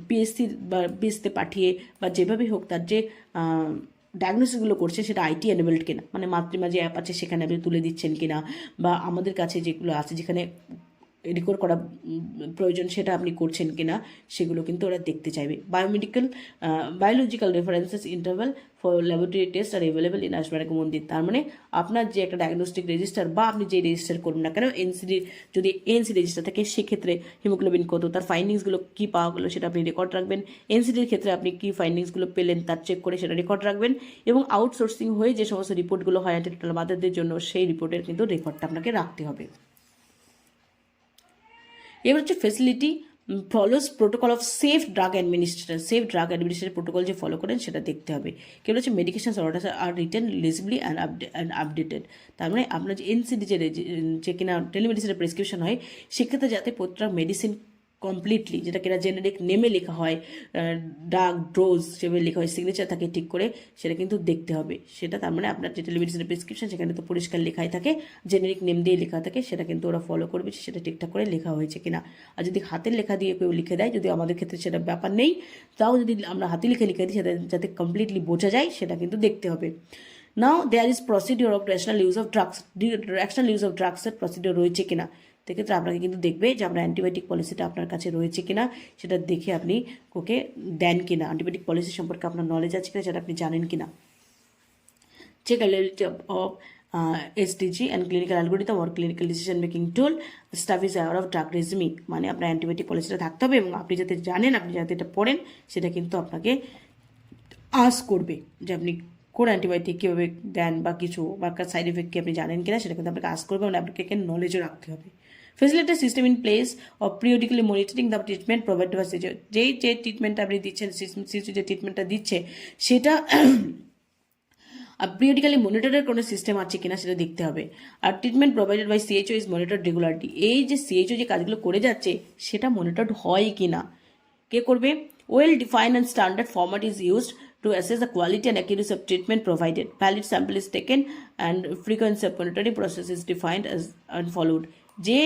PSC বা পিএসসিতে পাঠিয়ে বা যেভাবে হোক তার যে ডায়াগনোসিসগুলো করছে সেটা আইটি এনেবেলড কিনা, মানে মাতৃমা যে অ্যাপ আছে সেখানে আপনি তুলে দিচ্ছেন কিনা, বা আমাদের কাছে যেগুলো আছে যেখানে রেকর্ড করা প্রয়োজন সেটা আপনি করছেন কিনা, সেগুলো কিন্তু ওরা দেখতে চাইবে। Biological references interval for laboratory test R available in Ayushman Arogya মন্দির। তার মানে আপনার যে একটা ডায়াগনস্টিক রেজিস্টার বা আপনি যে রেজিস্টার করুন না কেন, যদি এনসি রেজিস্টার থাকে সেক্ষেত্রে হিমোগ্লোবিন কত, তার ফাইন্ডিংসগুলো কী পাওয়া গেলো সেটা আপনি রেকর্ড রাখবেন। এনসিডির ক্ষেত্রে আপনি কী ফাইন্ডিংসগুলো পেলেন তার চেক করে সেটা রেকর্ড রাখবেন, এবং আউটসোর্সিং হয়ে যে সমস্ত রিপোর্টগুলো হয় অ্যান্টিনাটাল মাদারদের জন্য সেই রিপোর্টের কিন্তু রেকর্ডটা আপনাকে রাখতে হবে। এবার হচ্ছে facility follows protocol of safe drug administration protocol যে ফলো করেন সেটা দেখতে হবে। কেবল হচ্ছে medication order are written legibly and updated, তার মানে আপনার যে এনসিডি যে কিনা টেলিমেডিসিনের প্রেসক্রিপশন হয় সেক্ষেত্রে যাতে প্রত্যেকটা মেডিসিন কমপ্লিটলি যেটা কিনা জেনেরিক নেমে লেখা হয়, ড্রাগ ডোজ সেভাবে লেখা হয়, সিগনেচার থাকে ঠিক করে, সেটা কিন্তু দেখতে হবে। সেটা তার মানে আপনার যে টেলিমেডিসিনের প্রেসক্রিপশন সেখানে তো পরিষ্কার লেখাই থাকে, জেনেরিক নেম দিয়ে লেখা থাকে, সেটা কিন্তু ওরা ফলো করবে সেটা ঠিকঠাক করে লেখা হয়েছে কিনা। আর যদি হাতের লেখা দিয়ে কেউ লিখে দেয়, যদি আমাদের ক্ষেত্রে সেটা ব্যাপার নেই, তাও যদি আমরা হাতে লিখে দিই সেটা যাতে কমপ্লিটলি বোঝা যায় সেটা কিন্তু দেখতে হবে। Now there is procedure of rational use of ড্রাগসের প্রসিডিওর রয়েছে কিনা, সেক্ষেত্রে আপনাকে কিন্তু দেখবে যে আপনার অ্যান্টিবায়োটিক পলিসিটা আপনার কাছে রয়েছে কিনা, সেটা দেখে আপনি ওকে দেন কিনা, অ্যান্টিবায়োটিক পলিসি সম্পর্কে আপনার নলেজ আছে কিনা, সেটা আপনি জানেন কিনা। Check ability of SDG and clinical algorithm or clinical decision making tool. The staff is aware of drug regime, মানে আপনার অ্যান্টিবায়োটিক পলিসিটা থাকতে হবে এবং আপনি যাতে জানেন, আপনি যাতে এটা পড়েন, সেটা কিন্তু আপনাকে আস্ক করবে যে আপনি কোন অ্যান্টিবায়োটিক কীভাবে দেন বা কিছু বা সাইড এফেক্ট কি আপনি জানেন কিনা, সেটা কিন্তু আপনাকে আস্ক করবে, মানে আপনাকে নলেজও রাখতে হবে। Facilitate system in place of periodically monitoring the treatment provided by CHO, যে ট্রিটমেন্টটা আপনি দিচ্ছেন, CHO যে ট্রিটমেন্টটা দিচ্ছে সেটা পিরিয়ডিক্যালি মনিটরের কোনো সিস্টেম আছে কিনা সেটা দেখতে হবে। আর treatment provided by CHO is monitor regularly, এই যে CHO যে কাজগুলো করে যাচ্ছে সেটা মনিটর্ড হয় কিনা, কে করবে? Well defined and standard format is used to assess the quality and accuracy of treatment provided. Valid sample is taken and frequency of monitoring process is defined as and followed. যে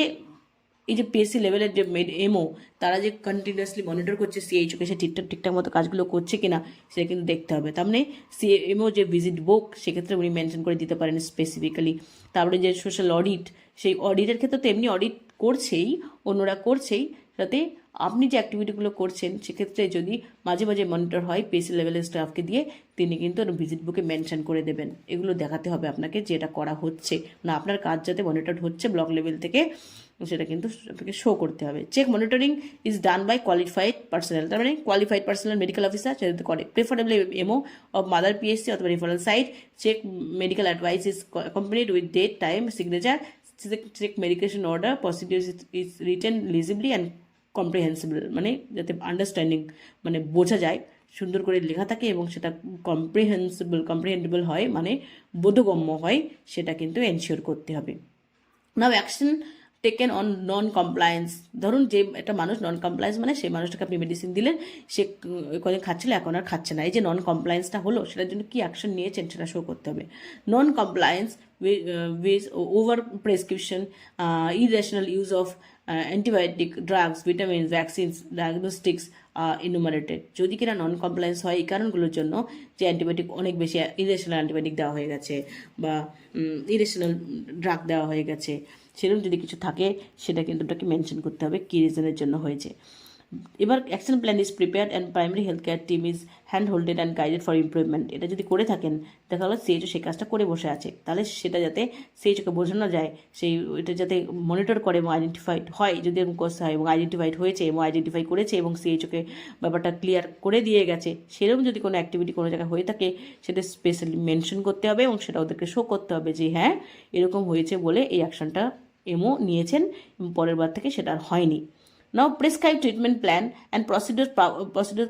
এই যে PSC লেভেলের যে এমও তারা যে continuously monitor করছে CHOকে, সে ঠিকঠাক মতো কাজগুলো করছে কিনা সেটা কিন্তু দেখতে হবে। তার মানে এমও যে ভিজিট বুক সেক্ষেত্রে উনি মেনশন করে দিতে পারেন স্পেসিফিক্যালি। তারপরে যে সোশ্যাল অডিট, সেই অডিটের ক্ষেত্রে তো এমনি অডিট করছেই, অন্যরা করছেই, যাতে আপনি যে অ্যাক্টিভিটিগুলো করছেন সেক্ষেত্রে যদি মাঝে মাঝে মনিটর হয় পিএসসি লেভেলের স্টাফকে দিয়ে, তিনি কিন্তু ভিজিট বুকে মেনশন করে দেবেন। এগুলো দেখাতে হবে আপনাকে যে এটা করা হচ্ছে, না আপনার কাজ যাতে মনিটর হচ্ছে ব্লক লেভেল থেকে, সেটা কিন্তু আপনাকে শো করতে হবে। Check monitoring is done by qualified personnel, তার মানে কোয়ালিফাইড পার্সোনাল মেডিকেল অফিসার সেটা করে, preferably MO of mother PSC অথবা referral site. Check medical advice is accompanied with date, time, signature. Check medication order, procedures is written legibly and comprehensible, মানে যাতে understanding মানে বোঝা যায়, সুন্দর করে লেখা থাকে এবং সেটা কম্প্রিহেন্ডেবল হয়, মানে বোধগম্য হয়, সেটা কিন্তু এনশিওর করতে হবে। Now action taken on non compliance. ধরুন যে একটা মানুষ নন কমপ্লায়েন্স মানে সেই মানুষটাকে আপনি মেডিসিন দিলেন, সে কদিন খাচ্ছিল এখন আর খাচ্ছে না, এই যে নন কমপ্লায়েন্সটা হলো সেটার জন্য কী অ্যাকশন নিয়েছেন সেটা শো করতে হবে। নন compliance with over prescription, irrational use of antibiotic, drugs, vitamins, vaccines, diagnostics enumerated. যদি কিনা নন কমপ্লায়েন্স হয় এই কারণগুলোর জন্য, যে অ্যান্টিবায়োটিক অনেক বেশি ইরেশনাল অ্যান্টিবায়োটিক দেওয়া হয়ে গেছে বা ইরেশনাল ড্রাগ দেওয়া হয়ে গেছে, সেরকম যদি কিছু থাকে সেটা কিন্তু ওটাকে মেনশন করতে হবে কী রিজনের জন্য হয়েছে। এবার action plan is prepared and primary health care team is hand holded and guided for improvement. এটা যদি করে থাকেন, দেখা গেলো সিএইচও সেই কাজটা করে বসে আছে, তাহলে সেটা যাতে সিএইচওকে বোঝানো যায়, সেই এটা যাতে মনিটর করে এবং আইডেন্টিফাইড হয়, যদি এরকম করতে হয় এবং আইডেন্টিফাইড হয়েছে এবং আইডেন্টিফাই করেছে এবং সিএইচওকে ব্যাপারটা ক্লিয়ার করে দিয়ে গেছে, সেরকম যদি কোনো অ্যাক্টিভিটি কোনো জায়গায় হয়ে থাকে সেটা স্পেশালি মেনশন করতে হবে এবং সেটা ওদেরকে শো করতে হবে যে হ্যাঁ এরকম হয়েছে বলে এই অ্যাকশনটা এমও নিয়েছেন এবং পরের বার থেকে সেটা আর হয়নি। Now, prescribed treatment plan and procedures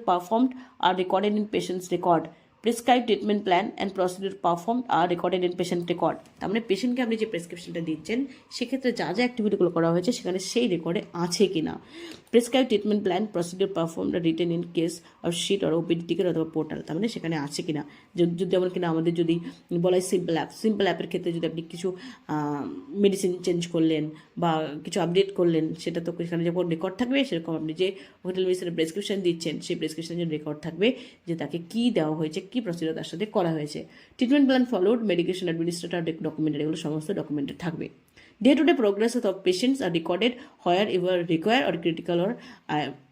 performed are recorded in patient's record. Prescribed treatment plan and procedure performed are recorded in patient record. তার মানে পেশেন্টকে আপনি যে প্রেসক্রিপশনটা দিচ্ছেন সেক্ষেত্রে যা যা অ্যাক্টিভিটিগুলো করা হয়েছে সেখানে সেই রেকর্ডে আছে কিনা। Prescribe treatment plan, procedure performed written in case of sheet or OPD ticket অথবা পোর্টাল, তার মানে সেখানে আছে কিনা। যদি যেমন কিনা আমাদের যদি বলা হয় সিম্পল অ্যাপের ক্ষেত্রে যদি আপনি কিছু মেডিসিন চেঞ্জ করলেন বা কিছু আপডেট করলেন, সেটা তো সেখানে যখন রেকর্ড থাকবে, সেরকম আপনি যে হোটেল মেডিসিনের প্রেসক্রিপশন দিচ্ছেন সেই প্রেসক্রিপশনের জন্য রেকর্ড থাকবে যে তাকে কী দেওয়া হয়েছে, কী প্রসিডিউর তার সাথে করা হয়েছে। Treatment plan followed, medication administrator documented, এগুলো সমস্ত ডকুমেন্টেড থাকবে। Day-to-day progress of patients are recorded wherever required or critical or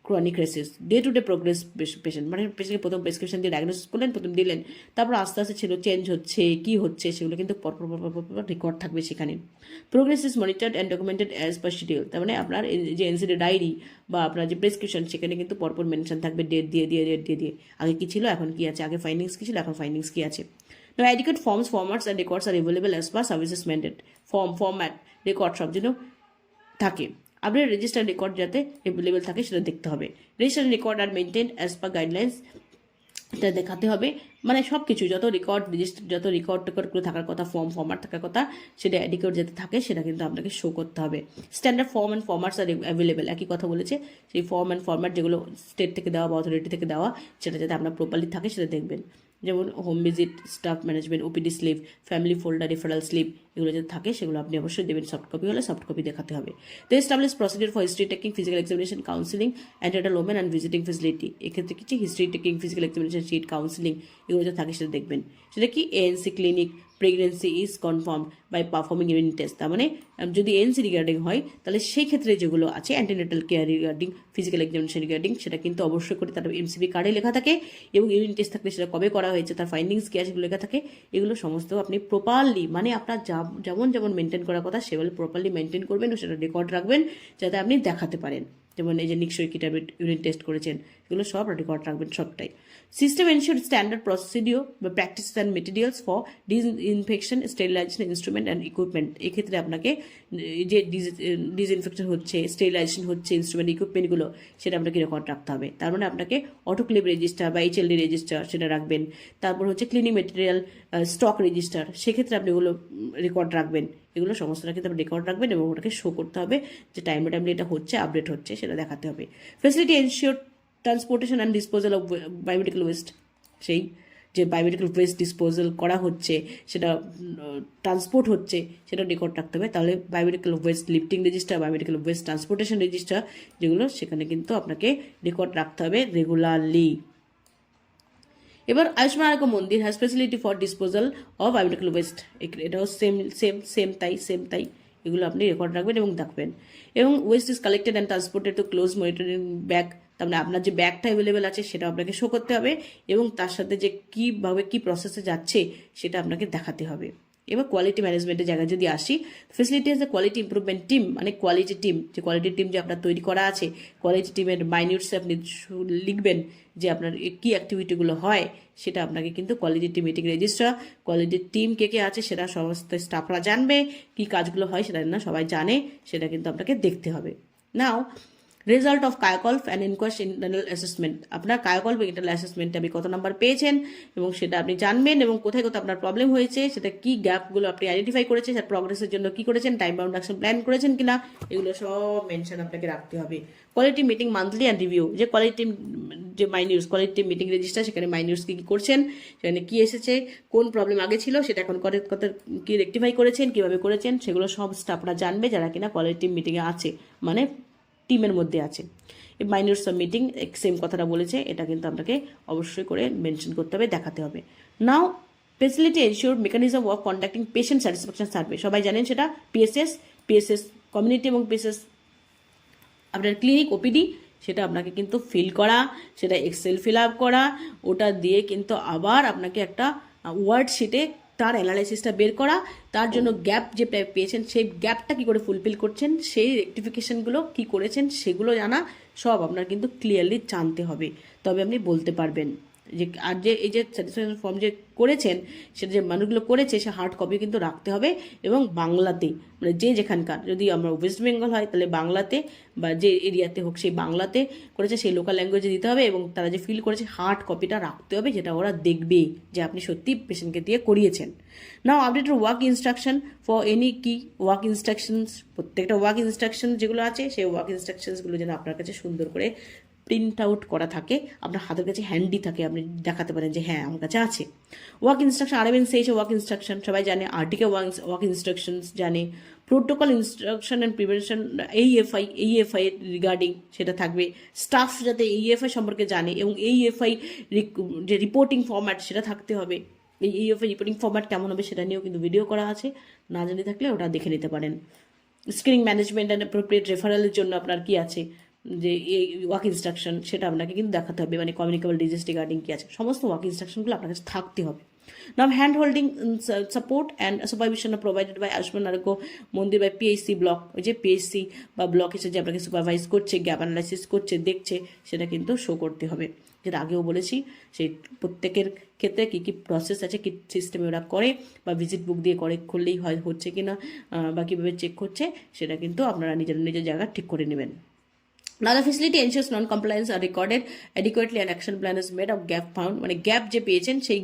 chronic cases. Day-to-day progress patient মানে পেশেন্টকে প্রথম প্রেসক্রিপশন দিয়ে ডায়াগনোসিস করলেন, প্রথম দিলেন, তারপর আস্তে আস্তে ছিল চেঞ্জ হচ্ছে, কী হচ্ছে সেগুলো কিন্তু পরপর রেকর্ড থাকবে সেখানে। Progress is monitored and documented as per schedule, তার মানে আপনার যে এনসিডি ডায়েরি বা আপনার যে প্রেসক্রিপশন সেখানে কিন্তু পরপর মেনশন থাকবে ডেট দিয়ে আগে কী ছিল এখন কী আছে, আগে ফাইন্ডিংস কী ছিল এখন ফাইন্ডিংস কী আছে। Now, adequate forms, formats and records are available as per services mandate. format, record সব যেন থাকে, আপনার রেজিস্টার রেকর্ড যাতে অ্যাভেলেবেল থাকে সেটা দেখতে হবে। রেজিস্টার রেকর্ড আর মেনটেন অ্যাজ পার গাইডলাইন্স, এটা দেখাতে হবে, মানে সব কিছু যত রেকর্ডগুলো থাকার কথা, ফর্মাট থাকার কথা, সেটা অ্যাডিকুয়েট যাতে থাকে সেটা কিন্তু আপনাকে শো করতে হবে। Standard form and formats are available, একই কথা বলেছে, সেই ফর্ম অ্যান্ড ফর্ম্যাট যেগুলো স্টেট থেকে দেওয়া বা অথরিটি থেকে দেওয়া সেটা যাতে আপনার প্রপারলি থাকে সেটা দেখবেন। যেমন home visit, staff management, OPD slip, family folder, referral slip, এগুলো যদি থাকে সেগুলো আপনি অবশ্যই দেবেন। সফট কপি হলে সফট কপি দেখাতে হবে। The establish procedure for history taking, physical examination, counselling and entertainment and visiting facility, এক্ষেত্রে কিছু history taking, physical examination sheet, counselling, এগুলো যদি থাকে সেটা দেখবেন। সেটা কি ANC clinic, pregnancy is confirm by performing unit test, তার মানে যদি এএনসি রিগার্ডিং হয় তাহলে সেই ক্ষেত্রে যেগুলো আছে antenatal care regarding, physical examination regarding, সেটা কিন্তু অবশ্যই করে তার এমসিবি কার্ডে লেখা থাকে এবং ইউনিট টেস্ট থাকলে সেটা কবে করা হয়েছে, তার ফাইন্ডিংস কী আছে সেগুলো লেখা থাকে। এগুলো সমস্ত আপনি প্রপারলি, মানে আপনার যেমন মেনটেন করার কথা সেগুলো প্রপারলি মেনটেন করবেন ও সেটা রেকর্ড রাখবেন যাতে আপনি দেখাতে পারেন। যেমন এই যে নিশ্চয়ই কিটাবেট ইউনিট টেস্ট করেছেন, এগুলো সব রেকর্ড রাখবেন সবটাই। সিস্টেম এনশিওর স্ট্যান্ডার্ড প্রসিডিওর বা practice and materials for disinfection, sterilization, instrument and equipment, এক্ষেত্রে আপনাকে যে ডিসইনফেকশন হচ্ছে, স্টেরিলাইজেশন হচ্ছে, ইনস্ট্রুমেন্ট ইকুইপমেন্টগুলো সেটা আপনাকে রেকর্ড রাখতে হবে। তার মানে আপনাকে অটোক্লেভ রেজিস্টার বা এইচএলডি রেজিস্টার সেটা রাখবেন। তারপর হচ্ছে ক্লিনিং মেটেরিয়াল স্টক রেজিস্টার, সেক্ষেত্রে আপনি ওগুলো রেকর্ড রাখবেন। এগুলো সমস্তটা কিন্তু আপনি রেকর্ড রাখবেন এবং ওটাকে শো করতে হবে যে টাইমলি এটা হচ্ছে, আপডেট হচ্ছে, সেটা দেখাতে হবে। Facility ensure transportation and disposal of biomedical West, সেই যে বায়োমেডিক্যাল ওয়েস্ট ডিসপোজাল করা হচ্ছে, সেটা ট্রান্সপোর্ট হচ্ছে, সেটা রেকর্ড রাখতে হবে। তাহলে biomedical waste lifting register, biomedical waste transportation register, যেগুলো সেখানে কিন্তু আপনাকে রেকর্ড রাখতে হবে রেগুলারলি। এবার Ayushman Arogya Mandir has facility for disposal of biomedical waste, এটাও সেম তাই এগুলো আপনি রেকর্ড রাখবেন এবং দেখবেন। এবং waste is collected and transported to close monitoring bag, তার মানে আপনার যে ব্যাগটা অ্যাভেলেবেল আছে সেটা আপনাকে শো করতে হবে এবং তার সাথে যে কীভাবে কী প্রসেসে যাচ্ছে সেটা আপনাকে দেখাতে হবে। এবার কোয়ালিটি ম্যানেজমেন্টের জায়গায় যদি আসি, facility as a quality improvement team, মানে কোয়ালিটি টিম, যে কোয়ালিটি টিম যে আপনার তৈরি করা আছে, কোয়ালিটি টিমের মাইনিউটসে আপনি লিখবেন যে আপনার কী অ্যাক্টিভিটিগুলো হয়, সেটা আপনাকে কিন্তু quality team meeting register, quality team কে কে আছে সেটা সমস্ত স্টাফরা জানবে, কী কাজগুলো হয় সেটা না সবাই জানে, সেটা কিন্তু আপনাকে দেখতে হবে। Now result of Kayakalp and NQAS internal assessment, আপনার কায়াকল্প ইন্টারনাল অ্যাসেসমেন্টে আপনি কত নাম্বার পেয়েছেন এবং সেটা আপনি জানবেন, এবং কোথায় কোথায় আপনার প্রবলেম হয়েছে, সেটা কী গ্যাপগুলো আপনি আইডেন্টিফাই করেছেন, সেটা প্রগ্রেসের জন্য কী করেছেন, টাইম বাউন্ড অ্যাকশন প্ল্যান করেছেন কিনা, এগুলো সব মেনশন আপনাকে রাখতে হবে। Quality meeting monthly and review, যে কোয়ালিটি যে মাইনিউটস কোয়ালিটি মিটিং রেজিস্টার, সেখানে মাইনিউটস কী কী করছেন, সেখানে কী এসেছে, কোন প্রবলেম আগে ছিল সেটা এখন কত কী রেক্টিফাই করেছেন, কীভাবে করেছেন, সেগুলো সব স্টাফরা জানবে যারা কিনা কোয়ালিটি মিটিংয়ে আছে, মানে টিমের মধ্যে আছে। মাইনর সাবমিটিং সেম কথাটা বলেছে, এটা কিন্তু আপনাকে অবশ্যই করে মেনশন করতে হবে, দেখাতে হবে। Now facility ensure mechanism of conducting patient satisfaction survey, সবাই জানেন সেটা পিএসএস কমিউনিটি এবং পিএসএস আপনার ক্লিনিক ওপিডি, সেটা আপনাকে কিন্তু ফিল করা, সেটা এক্সেল ফিল আপ করা, ওটা দিয়ে কিন্তু আবার আপনাকে একটা ওয়ার্ড শিটে তার অ্যানালাইসিসটা বের করা, তার জন্য গ্যাপ যে পেয়েছেন সেই গ্যাপটা কী করে ফুলফিল করছেন, সেই রেকটিফিকেশনগুলো কী করেছেন সেগুলো জানা, সব আপনার কিন্তু ক্লিয়ারলি জানতে হবে, তবে আপনি বলতে পারবেন। যে আর যে এই যে স্যাটিসফ্যাকশন ফর্ম যে করেছেন, সেটা যে মানুষগুলো করেছে সে হার্ড কপি কিন্তু রাখতে হবে, এবং বাংলাতে, মানে যে যেখানকার, যদি আমরা ওয়েস্ট বেঙ্গল হয় তাহলে বাংলাতে, বা যে এরিয়াতে হোক সেই বাংলাতে করেছে সেই লোকাল ল্যাঙ্গুয়েজে দিতে হবে, এবং তারা যে ফিল করেছে হার্ড কপিটা রাখতে হবে, যেটা ওরা দেখবে যে আপনি সত্যি পেশেন্টকে দিয়ে করিয়েছেন। Now updated work instruction for any key work instructions, প্রত্যেকটা ওয়ার্ক ইনস্ট্রাকশন যেগুলো আছে সেই ওয়ার্ক ইনস্ট্রাকশনসগুলো যেন আপনার কাছে সুন্দর করে প্রিন্ট আউট করা থাকে, আপনার হাতের কাছে হ্যান্ডি থাকে, আপনি দেখাতে পারেন যে হ্যাঁ আমার কাছে আছে। ওয়ার্ক ইনস্ট্রাকশন আরএমএনসি ওয়ার্ক ইনস্ট্রাকশন সবাই জানে, আরটিকে ওয়ার্ক ইনস্ট্রাকশনস জানে, protocol instruction and prevention AEFI regarding সেটা থাকবে, স্টাফ যাতে এইএফআই সম্পর্কে জানে, এবং এইএফআই যে রিপোর্টিং ফরম্যাট সেটা থাকতে হবে। এই এইএফআই রিপোর্টিং ফরম্যাট কেমন হবে সেটা নিয়েও কিন্তু ভিডিও করা আছে, না জানে থাকলে ওটা দেখে নিতে পারেন। স্ক্রিনিং ম্যানেজমেন্ট অ্যান্ড অ্যাপ্রোপ্রিয়েট রেফারেলের জন্য আপনার কি আছে, যে এই ওয়ার্ক ইনস্ট্রাকশন সেটা আপনাকে কিন্তু দেখাতে হবে, মানে কমিউনিকেবল ডিজিজ রিগার্ডিং কী আছে, সমস্ত ওয়ার্ক ইনস্ট্রাকশনগুলো আপনার কাছে থাকতে হবে। Now hand holding support and supervision provided by Ayushman Arogya Mandir by PHC block, ওই যে পিএইচসি বা ব্লক এসে যে আপনাকে সুপারভাইজ করছে, গ্যাপ অ্যানালাইসিস করছে, দেখছে, সেটা কিন্তু শো করতে হবে। যেটা আগেও বলেছি, সেই প্রত্যেকের ক্ষেত্রে কী কী প্রসেস আছে, কী সিস্টেমে ওরা করে, বা ভিজিট বুক দিয়ে করলেই হয় হচ্ছে কি না, বা কীভাবে চেক করছে, সেটা কিন্তু আপনারা নিজের জায়গা ঠিক করে নেবেন। Now the facility ensures non-compliance are recorded adequately and action plan is made of gap found, মানে গ্যাপ যে পেয়েছেন সেই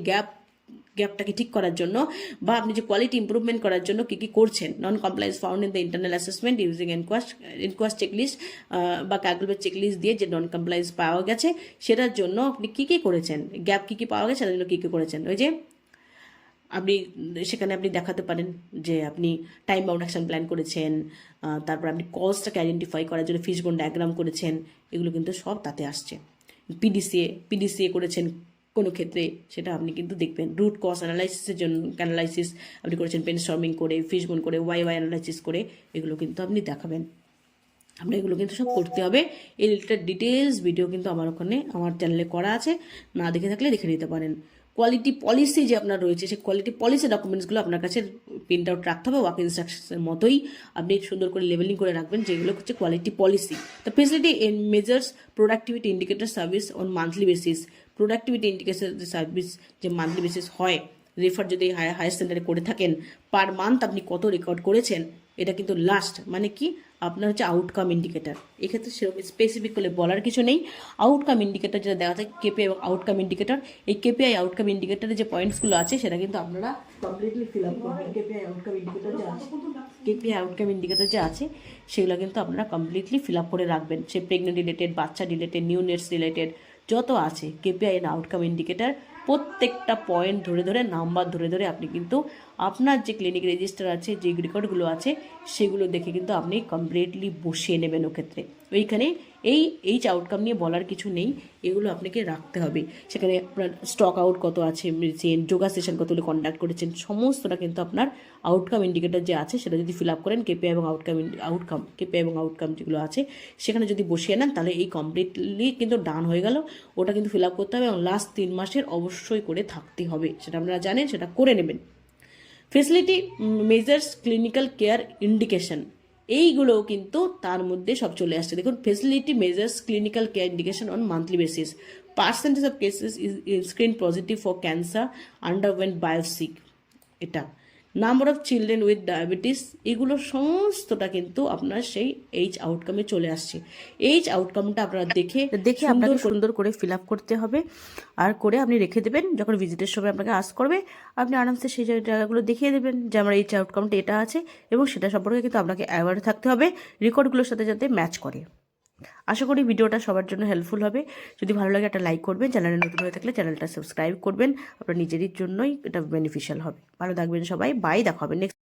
গ্যাপটাকে ঠিক করার জন্য, বা আপনি যে কোয়ালিটি ইম্প্রুভমেন্ট করার জন্য কী কী করছেন, non compliance found in the internal assessment using NQAS checklist বা ক্যালকুলেট চেকলিস্ট দিয়ে যে নন কমপ্লায়েন্স পাওয়া গেছে সেটার জন্য আপনি কী কী করেছেন, গ্যাপ কী কী পাওয়া গেছে সেটার জন্য কী কী করেছেন, ওই যে আপনি সেখানে আপনি দেখাতে পারেন যে আপনি টাইম বাউন্ড অ্যাকশন প্ল্যান করেছেন, তারপর আপনি কজটাকে আইডেন্টিফাই করার জন্য ফিশবোন ডায়াগ্রাম করেছেন, এগুলো কিন্তু সব তাতে আসছে। পিডিসিএ করেছেন কোনো ক্ষেত্রে, সেটা আপনি কিন্তু দেখবেন। রুট কজ অ্যানালাইসিসের জন্য অ্যানালাইসিস আপনি করেছেন পেনস্টর্মিং করে, ফিশবোন করে, ওয়াই অ্যানালাইসিস করে, এগুলো কিন্তু আপনি দেখাবেন। আমরা এগুলো কিন্তু সব করতে হবে। এই রিলেটেড ডিটেলস ভিডিও কিন্তু আমার ওখানে আমার চ্যানেলে করা আছে, না দেখে থাকলে দেখে নিতে পারেন। কোয়ালিটি পলিসি যে আপনার রয়েছে, সেই কোয়ালিটি পলিসি ডকুমেন্টসগুলো আপনার কাছে প্রিন্ট আউট রাখতে হবে, ওয়ার্ক ইনস্ট্রাকশনের মতোই আপনি সুন্দর করে লেবেলিং করে রাখবেন, যেগুলো হচ্ছে quality policy. The facility measures productivity indicator service on monthly basis, productivity indicator service যে মান্থলি বেসিস হয়, রেফার যদি হায়ার সেন্টারে করে থাকেন, পার মান্থ আপনি কত রেকর্ড করেছেন, এটা কিন্তু লাস্ট মানে কি আপনার হচ্ছে আউটকাম ইন্ডিকেটার। এক্ষেত্রে সেরকম স্পেসিফিক করে বলার কিছু নেই। আউটকাম ইন্ডিকেটার যেটা দেখা যায় কেপিআই এবং আউটকাম ইন্ডিকেটার, এই কেপিআই আউটকাম ইন্ডিকেটারের যে পয়েন্টসগুলো আছে সেটা কিন্তু আপনারা কমপ্লিটলি ফিল আপ করবেন। কেপিআই আউটকাম ইন্ডিকেটার যে আছে সেগুলো কিন্তু আপনারা কমপ্লিটলি ফিল আপ করে রাখবেন। সে প্রেগনেন্ট রিলেটেড, বাচ্চা রিলেটেড, নিউ নেটস রিলেটেড যত আছে কেপিআই এন্ড আউটকাম ইন্ডিকেটার, প্রত্যেকটা পয়েন্ট ধরে ধরে, নাম্বার ধরে ধরে আপনি কিন্তু আপনার যে ক্লিনিক রেজিস্টার আছে, যে রেকর্ডগুলো আছে সেগুলো দেখে কিন্তু আপনি কমপ্লিটলি বসিয়ে নেবেন। ওক্ষেত্রে ওইখানে এইচ আউটকাম নিয়ে বলার কিছু নেই, এগুলো আপনাকে রাখতে হবে। সেখানে আপনার স্টক আউট কত আছে মেরেছেন, যোগা সেশন কতগুলো কন্ডাক্ট করেছেন, সমস্তটা কিন্তু আপনার আউটকাম ইন্ডিকেটর যে আছে সেটা যদি ফিল আপ করেন, কেপিআই এবং কেপিআই এবং আউটকাম যেগুলো আছে সেখানে যদি বসিয়ে নেন, তাহলে এই কমপ্লিটলি কিন্তু ডান হয়ে গেল। ওটা কিন্তু ফিল আপ করতে হবে এবং লাস্ট 3 মাসের অবশ্যই করে থাকতে হবে, সেটা আপনারা জানেন, সেটা করে নেবেন। Facility measures clinical care indication, এইগুলোও কিন্তু তার মধ্যে সব চলে আসছে। দেখুন, facility measures clinical care indication on monthly basis, percentage of cases is screen positive for cancer underwent biopsy, এটা number of children with diabetes, এগুলো সমস্তটা কিন্তু আপনার সেই এইচ আউটকামে চলে আসছে। এইচ আউটকামটা আপনারা দেখে আপনাকে সুন্দর করে ফিল আপ করতে হবে, আর করে আপনি রেখে দেবেন। যখন ভিজিটের সময় আপনাকে আস্ক করবে, আপনি আরামসে সেই জায়গাগুলো দেখিয়ে দেবেন যে আমার এইচ আউটকামটা এটা আছে, এবং সেটা সম্পর্কে কিন্তু আপনাকে অ্যাওয়ার থাকতে হবে রেকর্ডগুলোর সাথে যাতে ম্যাচ করে। আশা করি ভিডিওটা সবার জন্য হেল্পফুল হবে। যদি ভালো লাগে একটা লাইক করবেন, চ্যানেলে নতুন হয়ে থাকলে চ্যানেলটা সাবস্ক্রাইব করবেন, আপনার নিজেরই জন্যই এটা বেনিফিশিয়াল হবে। ভালো থাকবেন সবাই, বাই, দেখা হবে নেক্সট।